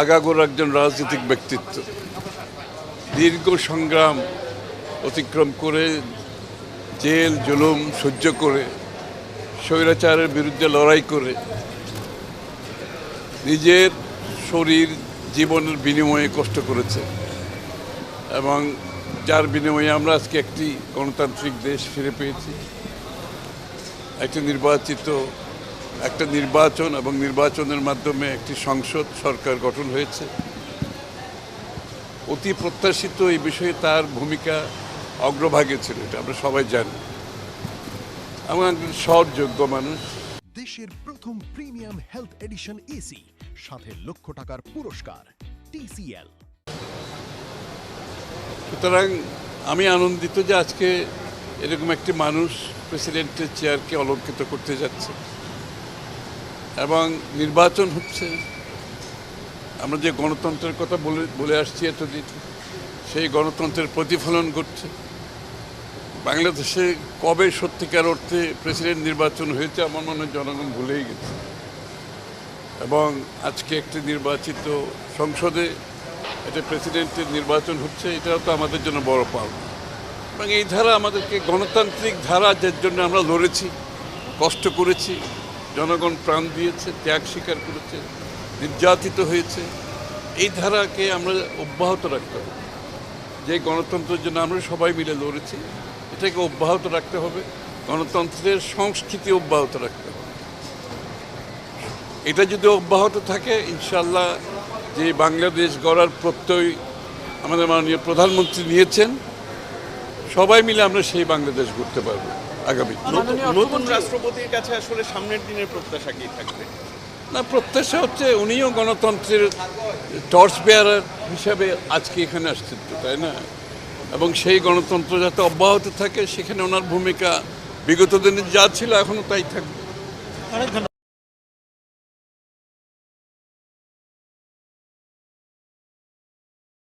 আগাগোড়া একজন রাজনৈতিক ব্যক্তিত্ব, দীর্ঘ সংগ্রাম অতিক্রম করে জেল জুলুম সহ্য করে স্বৈরাচারের বিরুদ্ধে লড়াই করে নিজের শরীর জীবনের বিনিময়ে কষ্ট করেছে এবং যার বিনিময়ে আমরা আজকে একটি গণতান্ত্রিক দেশ ফিরে পেয়েছি, একটা নির্বাচন এবং নির্বাচনের মাধ্যমে একটি সংসদ সরকার গঠন হয়েছে। অতি প্রত্যাশিত এই বিষয়ে তার ভূমিকা অগ্রভাগে ছিল, এটা আমরা সবাই জানি। এবং একজন সৎযোগ্য মানুষ। দেশের প্রথম প্রিমিয়াম হেলথ এডিশন এসি, সাথে লক্ষ টাকার পুরস্কার TCL। সুতরাং আমি আনন্দিত যে আজকে এরকম একটি মানুষ প্রেসিডেন্টের চেয়ারকে অলঙ্কৃত করতে যাচ্ছে এবং নির্বাচন হচ্ছে। আমরা যে গণতন্ত্রের কথা বলে আসছি এতদিন, সেই গণতন্ত্রের প্রতিফলন ঘটছে। বাংলাদেশে কবে সত্যিকার অর্থে প্রেসিডেন্ট নির্বাচন হয়েছে আমার মনে হয় জনগণ ভুলেই গেছে, এবং আজকে একটি নির্বাচিত সংসদে এটা প্রেসিডেন্টের নির্বাচন হচ্ছে, এটাও তো আমাদের জন্য বড় পাওয়া। এবং এই ধারা আমাদেরকে গণতান্ত্রিক ধারা, যার জন্য আমরা লড়েছি, কষ্ট করেছি, জনগণ প্রাণ দিয়েছে, ত্যাগ স্বীকার করেছে, নির্যাতিত হয়েছে, এই ধারাকে আমরা অব্যাহত রাখতে হবে। যে গণতন্ত্রের জন্য আমরা সবাই মিলে লড়েছি, এটাকে অব্যাহত রাখতে হবে, গণতন্ত্রের সংস্কৃতি অব্যাহত রাখতে হবে। এটা যদি অব্যাহত থাকে, ইনশাল্লাহ যে বাংলাদেশ গড়ার প্রত্যয় আমাদের মাননীয় প্রধানমন্ত্রী নিয়েছেন, সবাই মিলে আমরা সেই বাংলাদেশ গড়তে পারবো আগামী। নতুন রাষ্ট্রপতির কাছে আসলে সামনের দিনের প্রত্যাশা কি থাকবে? না, প্রত্যাশা হচ্ছে উনিও গণতন্ত্রের টর্চ বেয়ারার হিসাবে আজকে এখানে আসছেন তো, তাই না? এবং সেই গণতন্ত্র যাতে অব্যাহত থাকে, সেখানে ওনার ভূমিকা বিগত দিনে যা ছিল এখনও তাই থাকবে।